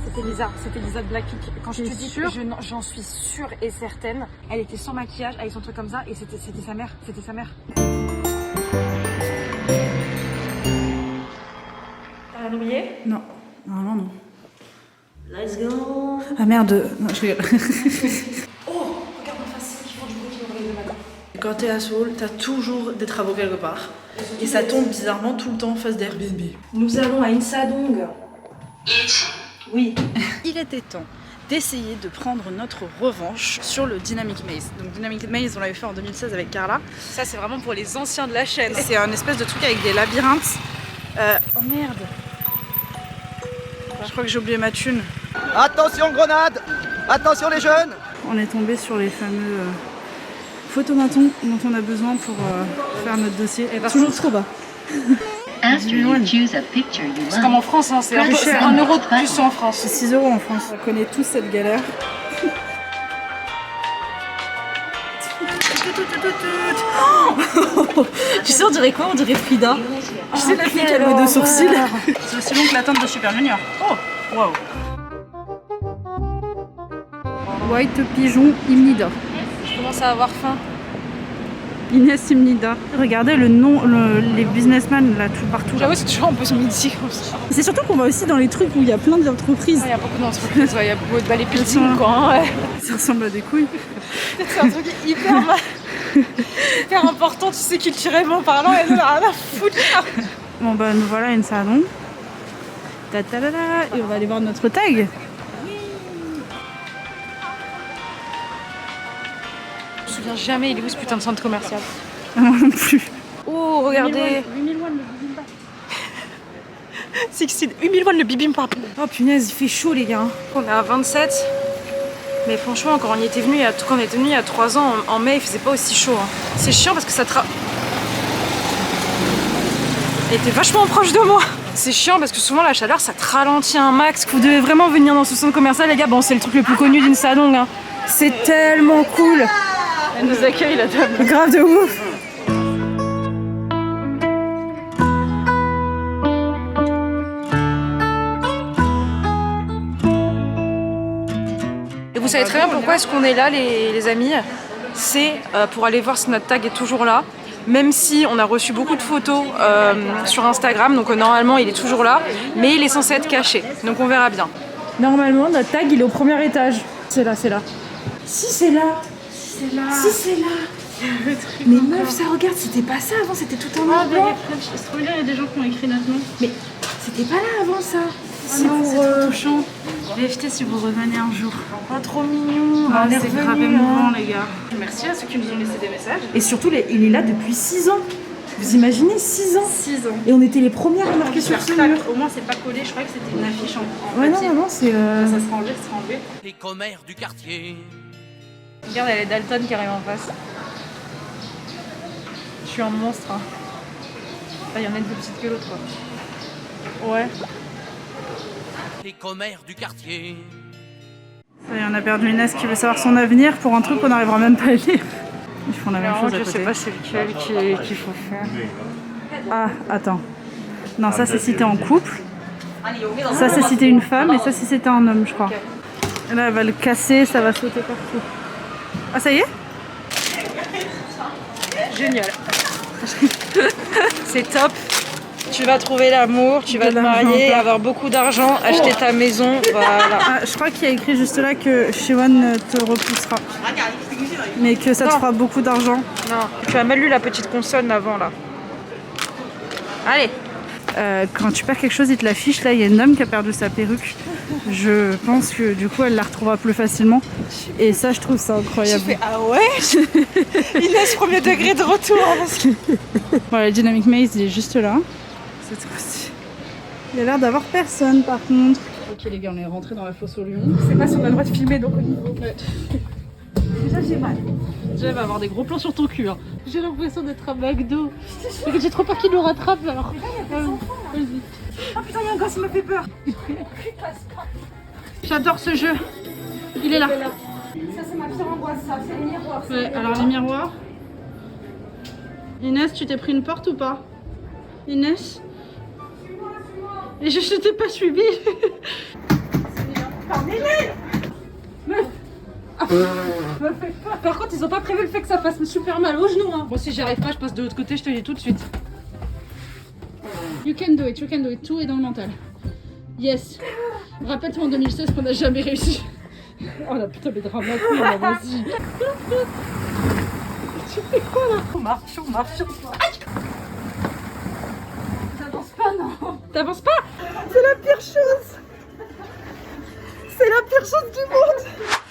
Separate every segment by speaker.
Speaker 1: C'était Lisa de Blackpink. Quand je te dis que j'en suis sûre et certaine, elle était sans maquillage, avec son truc comme ça, et c'était sa mère, T'as rien oublié?
Speaker 2: Non, normalement non.
Speaker 1: Let's go.
Speaker 2: Ah merde, non, je rigole.
Speaker 1: Oh, regarde en face, qui font du bruit qui me réveillent le matin.
Speaker 2: Quand t'es à Seoul, t'as toujours des travaux quelque part. Et ça tombe bizarrement tout le temps en face d'Airbnb.
Speaker 1: Nous allons à Insadong. Oui.
Speaker 2: Il était temps d'essayer de prendre notre revanche sur le Dynamic Maze. Donc Dynamic Maze, on l'avait fait en 2016 avec Carla.
Speaker 1: Ça, c'est vraiment pour les anciens de la chaîne.
Speaker 2: C'est un espèce de truc avec des labyrinthes. Oh merde. Je crois que j'ai oublié ma thune.
Speaker 3: Attention grenade! Attention les jeunes!
Speaker 2: On est tombé sur les fameux photomatons dont on a besoin pour faire notre dossier. Et toujours trop bas.
Speaker 1: C'est comme en France, hein, c'est 1 euro de plus en France.
Speaker 2: C'est 6 euros en France. On connaît tous cette galère.
Speaker 1: Tu sais, on dirait quoi? On dirait Frida.
Speaker 2: Tu sais, la fille qui a le deux sourcils. C'est aussi long que la teinte de Super Junior. Oh, wow. White Pigeon Imnida.
Speaker 1: Je commence à avoir faim.
Speaker 2: Inès Imnida. Regardez le nom, les businessmen là, tout partout.
Speaker 1: J'avoue, c'est toujours un peu ce midi comme ça.
Speaker 2: C'est surtout qu'on va aussi dans les trucs où il y a plein d'entreprises.
Speaker 1: Il y a beaucoup d'entreprises, il y a beaucoup de balais building quoi. Hein, ouais.
Speaker 2: Ça ressemble à des couilles.
Speaker 1: C'est un truc hyper important, tu sais, culturellement parlant, et nous, on a rien à foutre.
Speaker 2: Bon bah nous voilà à une salon. Ta-ta-la-la. Et on va aller voir notre tag.
Speaker 1: Je me souviens jamais, il est où ce putain de centre commercial?
Speaker 2: Moi non plus.
Speaker 1: Oh, regardez.
Speaker 2: 8000 won le bibimbap.
Speaker 1: 8000 won le bibimbap.
Speaker 2: Oh punaise, il fait chaud les gars.
Speaker 1: On est à 27. Mais franchement, quand on était venu il y a 3 ans, en mai, il faisait pas aussi chaud. Hein. C'est chiant parce que ça Elle était vachement proche de moi. C'est chiant parce que souvent la chaleur, ça te ralentit un max. Vous devez vraiment venir dans ce centre commercial, les gars. Bon, c'est le truc le plus connu d'Insadong. Hein. C'est tellement cool. Elle nous accueille, la dame.
Speaker 2: Grave de ouf.
Speaker 1: Et vous savez très bien pourquoi est-ce qu'on est là, les amis. C'est pour aller voir si notre tag est toujours là. Même si on a reçu beaucoup de photos sur Instagram, donc normalement il est toujours là, mais il est censé être caché, donc on verra bien.
Speaker 2: Normalement, notre tag il est au premier étage. C'est là, c'est là.
Speaker 1: Si c'est là, si c'est là, si c'est là. Mais meuf, ça regarde, c'était pas ça avant, c'était tout en noir blanc.
Speaker 2: C'est trop bien, il y a des gens qui ont écrit notre nom.
Speaker 1: Mais c'était pas là avant ça.
Speaker 2: C'est trop touchant. VFT si vous revenez un jour.
Speaker 1: Ah, trop mignon.
Speaker 2: Ah, c'est grave émouvant les gars. Merci à ceux qui nous ont laissé des messages.
Speaker 1: Et surtout, il est là depuis 6 ans. Vous imaginez 6 ans?
Speaker 2: 6 ans.
Speaker 1: Et on était les premières à marquer sur ce mur.
Speaker 2: Au moins c'est pas collé, je croyais que c'était une affiche en
Speaker 1: Ouais,
Speaker 2: papier.
Speaker 1: non, c'est...
Speaker 2: Ça sera enlevé, ça sera enlevé.
Speaker 3: Les commères du quartier.
Speaker 1: Regarde, elle est Dalton qui arrive en face. Je suis un monstre. Hein. Il y en a une plus petite que l'autre, quoi. Ouais.
Speaker 3: Les commères du quartier.
Speaker 2: Ça y est, on a perdu Inès qui veut savoir son avenir pour un truc qu'on n'arrivera même pas à lire. Ils font la même chose à côté.
Speaker 1: Je sais pas c'est lequel qu'il faut faire.
Speaker 2: Ah, attends. Non, ça c'est si t'es en couple. Ça c'est si t'es une femme et ça si c'était un homme, je crois. Et là, elle va le casser, ça va sauter partout. Ah, ça y est?
Speaker 1: Génial. C'est top. Tu vas trouver l'amour, tu vas te marier, avoir beaucoup d'argent, acheter ta maison, voilà.
Speaker 2: Ah, je crois qu'il y a écrit juste là que Siwon te repoussera. Mais que ça te fera beaucoup d'argent.
Speaker 1: Non, tu as mal lu la petite consonne avant là. Allez.
Speaker 2: Quand tu perds quelque chose, il te l'affiche. Là, il y a une dame qui a perdu sa perruque. Je pense que du coup, elle la retrouvera plus facilement. Et ça, je trouve ça incroyable.
Speaker 1: Je fais, ah ouais. Il laisse premier degré de retour. Parce que...
Speaker 2: Voilà, le Dynamic Maze, il est juste là. Cette fois-ci. Il a l'air d'avoir personne par contre. Ok les gars, on est rentré dans la fosse au lion.
Speaker 1: Je sais pas si on a le droit de filmer donc au niveau. Déjà j'ai mal.
Speaker 2: Déjà, elle va avoir des gros plans sur ton cul. Hein. J'ai l'impression d'être à McDo. J'ai trop peur qu'il nous rattrape alors.
Speaker 1: Vas-y. Oh putain, il y a un gosse, il me fait peur.
Speaker 2: J'adore ce jeu. Il est là.
Speaker 1: Ça c'est ma pire angoisse, ça, c'est les miroirs.
Speaker 2: Ouais, alors les miroirs. Inès, tu t'es pris une porte ou pas? Inès? Et je t'ai pas suivi.
Speaker 1: C'est là. Par contre, ils ont pas prévu le fait que ça fasse super mal au genou. Hein. Bon, si j'y arrive pas, je passe de l'autre côté, je te le dis tout de suite.
Speaker 2: You can do it, tout est dans le mental. Yes. Rappelle-toi en 2016 qu'on n'a jamais réussi. Oh la putain, mais dramatique, là, vas-y. Tu fais quoi là?
Speaker 1: On marche. Aïe!
Speaker 2: T'avances pas, non?
Speaker 1: T'avances pas? C'est la pire chose. C'est la pire chose du monde.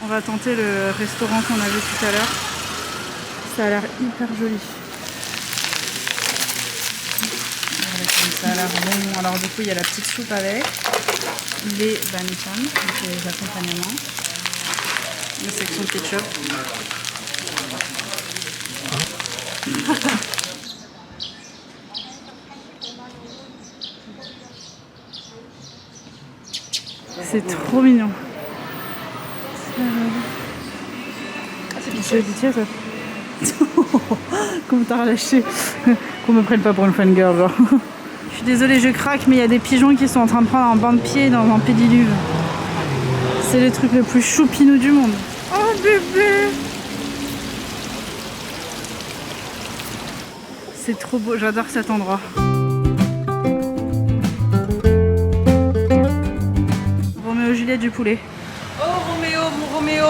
Speaker 2: On va tenter le restaurant qu'on a vu tout à l'heure. Ça a l'air hyper joli. Ça a l'air bon. Alors du coup, il y a la petite soupe avec les banchan, donc les accompagnements. Une section de ketchup. C'est trop mignon. C'est tiens ça. Comment t'as relâché? Qu'on me prenne pas pour une fangirl genre. Je suis désolée, je craque, mais il y a des pigeons qui sont en train de prendre un banc de pied dans un pédiluve. C'est le truc le plus choupinou du monde. Oh bébé! C'est trop beau, j'adore cet endroit. Roméo et Juliette du poulet.
Speaker 1: Oh Roméo, mon Roméo.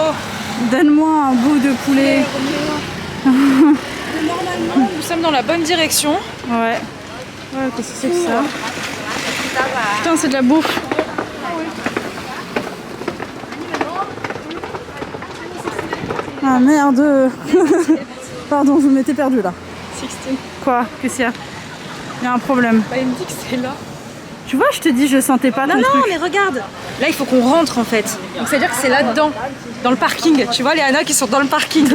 Speaker 2: Donne-moi un bout de poulet.
Speaker 1: Normalement, nous sommes dans la bonne direction.
Speaker 2: Ouais. Ouais, qu'est-ce que c'est que ça? Putain, c'est de la bouffe. Ah merde. Pardon, je m'étais perdue là.
Speaker 1: 16.
Speaker 2: Quoi? Qu'est-ce qu'il y a? Il y a un problème.
Speaker 1: Bah, il me dit que c'est là.
Speaker 2: Tu vois, je te dis, je sentais pas ton
Speaker 1: Non,
Speaker 2: truc.
Speaker 1: mais regarde. Là, il faut qu'on rentre en fait. Donc, c'est-à-dire que c'est là-dedans, dans le parking. Tu vois, les Anna qui sont dans le parking.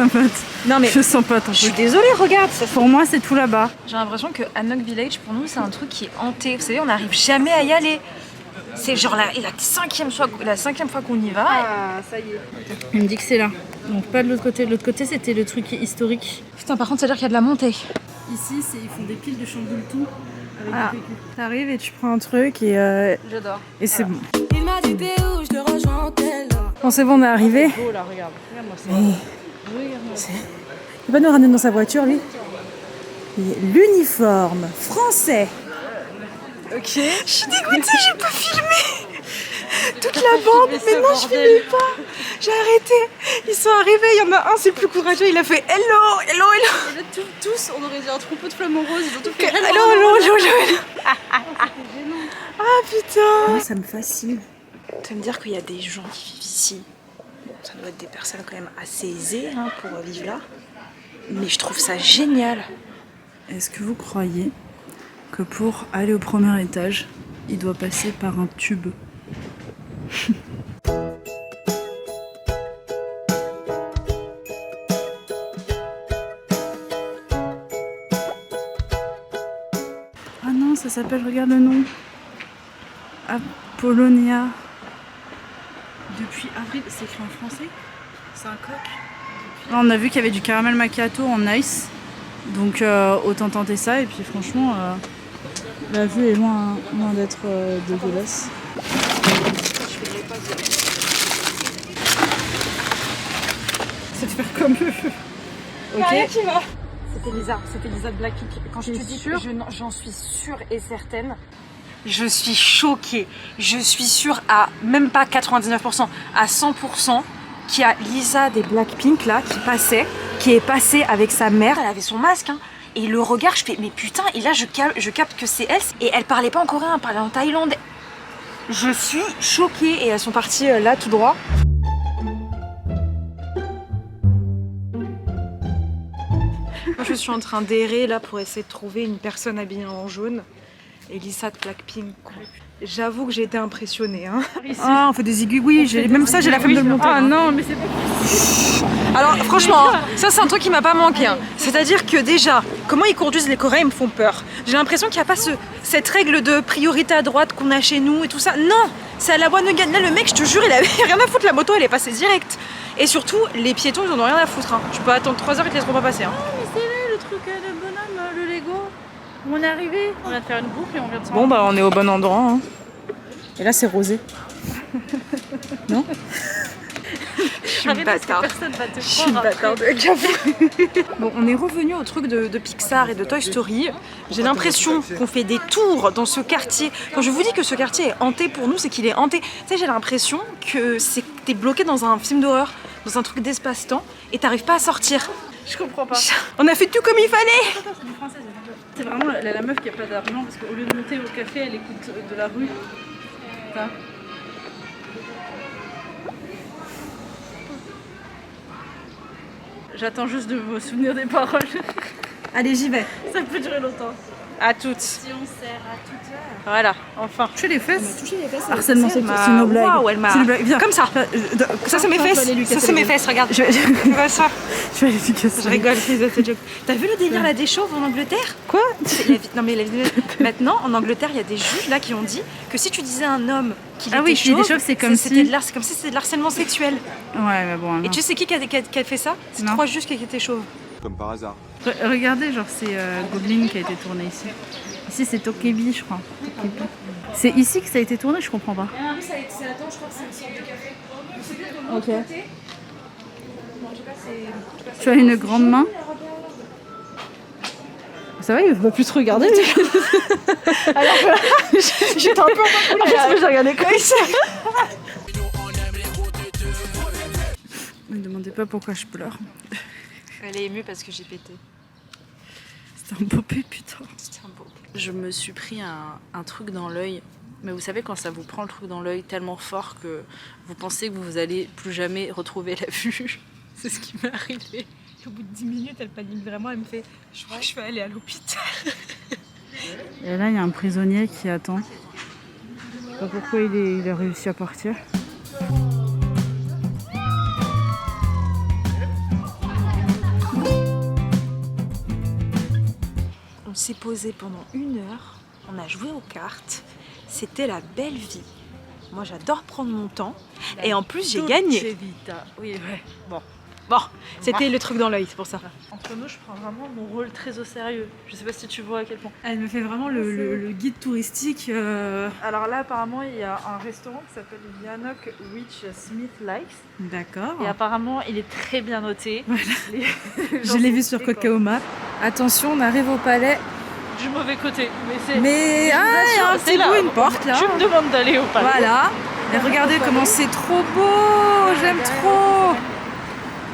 Speaker 1: Non, mais
Speaker 2: Je sens pas ton
Speaker 1: je suis
Speaker 2: truc.
Speaker 1: désolée, regarde. Ça...
Speaker 2: Pour moi, c'est tout là-bas.
Speaker 1: J'ai l'impression que Hanok Village, pour nous, c'est un truc qui est hanté. Vous savez, on n'arrive jamais à y aller. C'est genre la cinquième fois qu'on y va.
Speaker 2: Ah, ça y est. Il me dit que c'est là. Donc pas de l'autre côté. De l'autre côté, c'était le truc historique.
Speaker 1: Putain, par contre, ça veut dire qu'il y a de la montée.
Speaker 2: Ici, ils font des piles de chamboule tout. Avec des PQ. T'arrives et tu prends un truc et
Speaker 1: J'adore.
Speaker 2: c'est bon.
Speaker 4: Il m'a dit t'es où, je te rejoins en tel.
Speaker 2: Bon, c'est bon, on est arrivé.
Speaker 1: Oh là, regarde. Regarde-moi ça.
Speaker 2: Il va nous ramener dans sa voiture, lui. L'uniforme français.
Speaker 1: Ok. Je suis dégoûtée, j'ai pas filmé toute la bande. Mais non, je filmais pas. J'ai arrêté. Ils sont arrivés, il y en a un, c'est le plus courageux. Il a fait hello.
Speaker 2: Et là, tous, on aurait dit un troupeau de flamants roses. Ils ont tout fait
Speaker 1: Hello. Ah putain.
Speaker 2: Moi, ça me fascine.
Speaker 1: Tu vas me dire qu'il y a des gens qui vivent ici. Bon, ça doit être des personnes quand même assez aisées pour vivre là. Mais je trouve ça génial.
Speaker 2: Est-ce que vous croyez que pour aller au premier étage, il doit passer par un tube? Ah non, ça s'appelle, regarde le nom. Apollonia. Depuis avril, c'est écrit en français? C'est un coq. Là, on a vu qu'il y avait du caramel macchiato en ice. Donc autant tenter ça et puis franchement la vue est loin d'être dégueulasse. C'est de faire comme eux.
Speaker 1: Ok. Qui va. C'était Lisa de Blackpink. Quand je te dis que j'en suis sûre et certaine, je suis choquée. Je suis sûre à même pas 99%, à 100% qu'il y a Lisa des Blackpink là qui est passée avec sa mère. Elle avait son masque. Et le regard, je fais mais putain. Et là je capte que c'est elle. Et elle parlait pas en coréen, elle parlait en thaïlandais. Je suis choquée. Et elles sont parties là tout droit. Moi, je suis en train d'errer là pour essayer de trouver une personne habillée en jaune. Et Lisa de Blackpink. J'avoue que j'ai été impressionnée. Ah, on fait des aiguilles, oui, même ça j'ai la flemme de le monter.
Speaker 2: Ah non, mais c'est pas...
Speaker 1: Alors franchement, ça c'est un truc qui m'a pas manqué. C'est-à-dire que déjà, comment ils conduisent les Coréens, ils me font peur. J'ai l'impression qu'il n'y a pas cette règle de priorité à droite qu'on a chez nous et tout ça. Non, c'est à la one again. Là le mec, je te jure, il avait rien à foutre, la moto elle est passée direct. Et surtout, les piétons ils en ont rien à foutre. Tu peux attendre 3 heures, ils te laisseront pas passer.
Speaker 2: C'est là le truc de bonhomme, le Lego. On est arrivé, on vient de faire une boucle et on vient de
Speaker 1: Bon bah on est au bon endroit. Et là c'est rosé. Non.
Speaker 2: arrêter parce que
Speaker 1: bâtarde.
Speaker 2: personne va te
Speaker 1: Je suis une
Speaker 2: croire.
Speaker 1: bâtarde, Bon, on est revenu au truc de Pixar et de Toy Story. J'ai l'impression qu'on fait des tours dans ce quartier. Quand je vous dis que ce quartier est hanté pour nous, c'est qu'il est hanté. Tu sais, j'ai l'impression que t'es bloqué dans un film d'horreur, dans un truc d'espace-temps, et t'arrives pas à sortir.
Speaker 2: Je comprends pas.
Speaker 1: On a fait tout comme il fallait.
Speaker 2: C'est du français, c'est vraiment la meuf qui a pas d'argent parce qu'au lieu de monter au café, elle écoute de la rue. Ça. J'attends juste de me souvenir des paroles.
Speaker 1: Allez, j'y vais.
Speaker 2: Ça peut durer longtemps.
Speaker 1: À toutes.
Speaker 2: Si on sert à toute heure.
Speaker 1: Voilà, enfin.
Speaker 2: Toucher les fesses.
Speaker 1: Toucher les fesses.
Speaker 2: Harcèlement
Speaker 1: c'est
Speaker 2: sexuel, c'est nos blagues.
Speaker 1: Waouh, elle m'a.
Speaker 2: C'est une blague. Viens.
Speaker 1: Comme ça. Ça, c'est mes
Speaker 2: Toi,
Speaker 1: fesses.
Speaker 2: aller lui
Speaker 1: Ça,
Speaker 2: casser
Speaker 1: c'est
Speaker 2: les
Speaker 1: mes
Speaker 2: couilles.
Speaker 1: fesses, regarde.
Speaker 2: Je vais
Speaker 1: Tu vois ça.
Speaker 2: je vais aller lui casser.
Speaker 1: Je rigole, c'est cette joke. T'as vu le délire là des chauves en Angleterre?
Speaker 2: Quoi?
Speaker 1: Non mais maintenant en Angleterre il y a des juges là qui ont dit que si tu disais à un homme qu'il
Speaker 2: Ah
Speaker 1: était
Speaker 2: oui, qu'il était
Speaker 1: chauve,
Speaker 2: chauve, c'est comme
Speaker 1: c'était
Speaker 2: si-
Speaker 1: c'est comme si c'était de l'harcèlement sexuel.
Speaker 2: Ouais, mais bon.
Speaker 1: Et
Speaker 2: non.
Speaker 1: tu sais qui a fait ça? C'est
Speaker 2: Non.
Speaker 1: 3 juges qui étaient chauves.
Speaker 5: Comme par hasard.
Speaker 2: Regardez, genre c'est Goblin qui a été tourné ici. Ici c'est Tokebi, je crois. Tokebi. C'est ici que ça a été tourné, je comprends pas.
Speaker 1: C'est attends, je crois que c'est une sorte de café. C'est plus de
Speaker 2: Ok.
Speaker 1: côté. En tout cas c'est.
Speaker 2: Tu as une grande main. Ça va, il va plus te regarder.
Speaker 1: Alors j'étais un peu en
Speaker 2: Moi j'ai regardé comme ça. Ne me demandez pas pourquoi je pleure.
Speaker 1: Elle est émue parce que j'ai pété.
Speaker 2: C'est un beau putain.
Speaker 1: C'était un beau.
Speaker 2: Je me suis pris un truc dans l'œil. Mais vous savez quand ça vous prend le truc dans l'œil tellement fort que vous pensez que vous allez plus jamais retrouver la vue. C'est ce qui m'est arrivé.
Speaker 1: Au bout de 10 minutes, elle panique vraiment, elle me fait « Je crois que je vais aller à l'hôpital.
Speaker 2: Et là il y a un prisonnier qui attend. Je sais pas pourquoi il a réussi à partir.
Speaker 1: On s'est posé pendant 1 heure, on a joué aux cartes, c'était la belle vie. Moi j'adore prendre mon temps et en plus j'ai gagné.
Speaker 2: Oui, ouais. Bon.
Speaker 1: Bon, c'était le truc dans l'œil, c'est pour ça.
Speaker 2: Entre nous, je prends vraiment mon rôle très au sérieux. Je sais pas si tu vois à quel point.
Speaker 1: Elle me fait vraiment le guide touristique.
Speaker 2: Alors là, apparemment, il y a un restaurant qui s'appelle Yannock Rich Smith Likes.
Speaker 1: D'accord.
Speaker 2: Et apparemment, il est très bien noté.
Speaker 1: Je l'ai vu sur Cacao Map. Attention, on arrive au palais.
Speaker 2: Du mauvais côté. Mais c'est.
Speaker 1: Mais
Speaker 2: je vous
Speaker 1: il y a un
Speaker 2: assure, c'est
Speaker 1: petit
Speaker 2: là.
Speaker 1: bout, une porte là.
Speaker 2: Tu me demandes d'aller au palais.
Speaker 1: Voilà. Et regardez comment c'est trop beau. J'aime trop.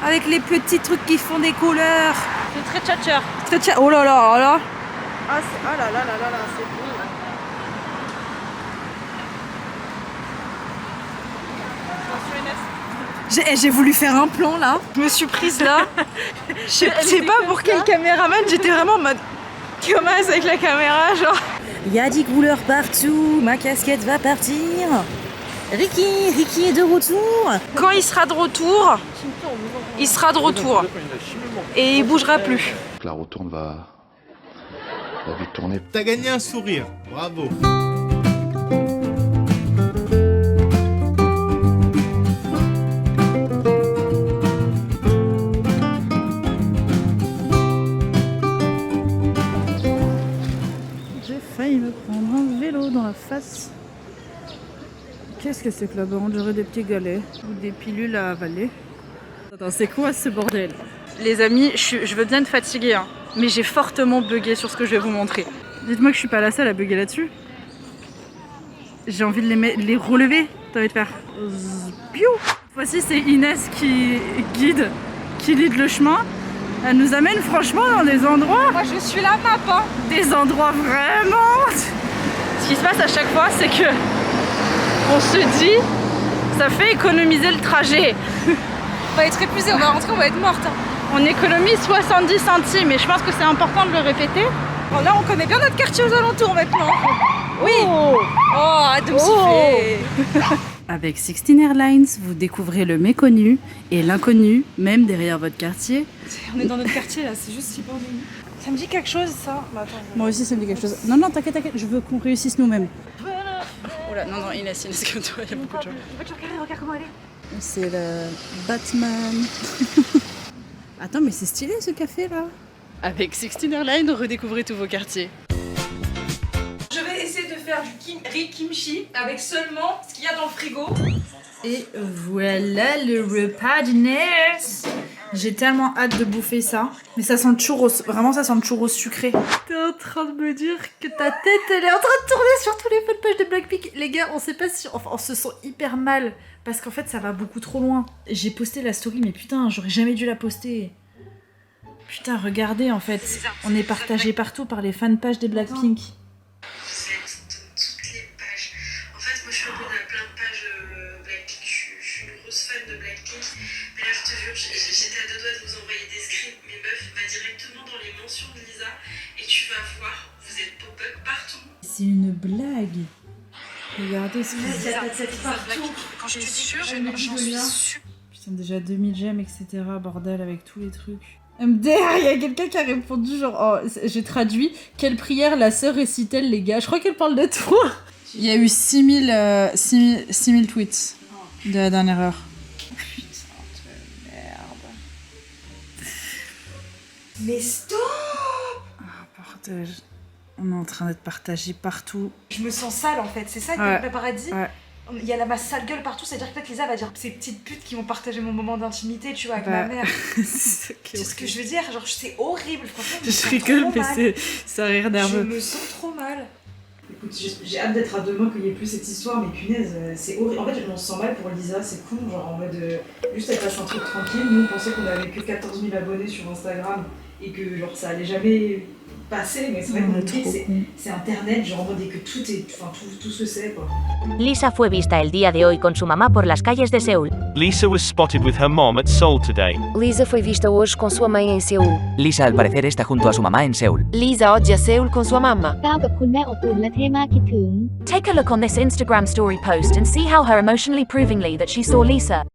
Speaker 1: Avec les petits trucs qui font des couleurs.
Speaker 2: C'est très tchatcher.
Speaker 1: Oh là là, oh là.
Speaker 2: Ah là là, c'est beau.
Speaker 1: J'ai voulu faire un plan là. Je me suis prise là. Je sais pas pour quel caméraman. J'étais vraiment en mode comme ça avec la caméra, genre.
Speaker 6: Il y a des couleurs partout, ma casquette va partir. Ricky est de retour.
Speaker 1: Quand il sera de retour, il sera de retour. Et il bougera plus.
Speaker 5: La retourne va vite tourner.
Speaker 7: T'as gagné un sourire, bravo.
Speaker 2: J'ai failli me prendre un vélo dans la face. Qu'est-ce que c'est que là-bas? On dirait des petits galets ou des pilules à avaler. Attends, c'est quoi ce bordel? Les amis, je veux bien être fatiguée, hein, mais j'ai fortement bugué sur ce que je vais vous montrer. Dites-moi que je suis pas la seule à bugger là-dessus. J'ai envie de les relever. T'as envie de faire piou. Cette fois-ci, c'est Inès qui guide, qui lead le chemin. Elle nous amène franchement dans des endroits.
Speaker 1: Moi je suis la map, hein.
Speaker 2: Des endroits vraiment. Ce qui se passe à chaque fois, c'est que on se dit, ça fait économiser le trajet.
Speaker 1: On va être épuisé, on va rentrer, on va être morte.
Speaker 2: On économise 70 centimes, et je pense que c'est important de le répéter.
Speaker 1: Bon, là on connaît bien notre quartier aux alentours maintenant. Oui.
Speaker 2: Oh.
Speaker 1: Oh, arrête de me siffler.
Speaker 2: Avec 16 Airlines, vous découvrez le méconnu et l'inconnu, même derrière votre quartier.
Speaker 1: On est dans notre quartier là, c'est juste super mignon. Ça me dit quelque chose ça? Bah, attends,
Speaker 2: Moi aussi, ça me dit quelque chose. Non, t'inquiète, je veux qu'on réussisse nous-mêmes. Oh là, non, Inès, comme toi, il y a beaucoup de gens.
Speaker 1: regarde comment elle est.
Speaker 2: C'est le Batman. Attends, mais c'est stylé ce café là. Avec 16 Airlines, redécouvrez tous vos quartiers.
Speaker 1: Je vais essayer de faire du riz kimchi avec seulement ce qu'il y a dans le frigo.
Speaker 2: Et voilà le repas dîner. J'ai tellement hâte de bouffer ça. Mais ça sent le churros. Vraiment, ça sent le churros sucré. T'es en train de me dire que ta tête, elle est en train de tourner sur tous les faux pages de Blackpink. Les gars, on sait pas si... Enfin, on se sent hyper mal. Parce qu'en fait, ça va beaucoup trop loin. J'ai posté la story, mais putain, j'aurais jamais dû la poster. Putain, regardez, en fait. On est partagé partout par les fanpages des Blackpink.
Speaker 8: Vous êtes dans toutes les pages. En fait, moi, je suis abonnée à plein de pages Blackpink. Je suis une grosse fan de Blackpink. Mais là, je te jure, j'étais à deux doigts de vous envoyer des screens. Mais meuf, va directement dans les mentions de Lisa et tu vas voir, vous êtes pop-up partout.
Speaker 2: C'est une blague. Regardez ce qu'il y a ta tête partout.
Speaker 1: Quand je te dis que
Speaker 2: j'en suis sûre. Putain, déjà 2000 j'aime, etc. Bordel, avec tous les trucs. MDR, il y a quelqu'un qui a répondu genre, oh, j'ai traduit, quelle prière la sœur récite-t-elle, les gars? Je crois qu'elle parle de toi. Il y a eu 6000 tweets de la dernière heure. Putain de merde.
Speaker 1: Mais stop!
Speaker 2: Ah, bordel. On est en train d'être partagé partout.
Speaker 1: Je me sens sale en fait, c'est ça
Speaker 2: Ouais.
Speaker 1: que le paradis.
Speaker 2: Ouais.
Speaker 1: Il y a ma sale gueule partout, c'est-à-dire que peut-être Lisa va dire ces petites putes qui vont partager mon moment d'intimité, tu vois, avec ma mère.
Speaker 2: C'est
Speaker 1: C'est ce que je veux dire, genre c'est horrible, franchement.
Speaker 2: Je rigole, mais c'est un rire
Speaker 1: Je
Speaker 2: nerveux.
Speaker 1: me sens trop mal. Écoute, j'ai hâte d'être à demain qu'il n'y ait plus cette histoire, mais punaise, c'est horrible. En fait, on se sent mal pour Lisa, c'est con, genre en mode juste elle passe un truc tranquille. Nous, on pensait qu'on avait que 14 000 abonnés sur Instagram et que genre ça allait jamais passer, mais c'est vrai qu'on dit que c'est internet, genre en mode et que tout est, enfin tout se sait quoi.
Speaker 9: Lisa fue vista el día de hoy con su mamá por las calles de Seúl.
Speaker 10: Lisa was spotted with her mom at Seoul today.
Speaker 11: Lisa foi vista hoje com sua mãe em Seul.
Speaker 12: Lisa al parecer está junto a su mamá en Seúl.
Speaker 11: Lisa oggi a Seul con sua mamma.
Speaker 9: ก้าวกับคุณแม่อบอุ่นและเท่มากคิดถึง Take a look on this Instagram story post and see how her emotionally provingly that she saw Lisa.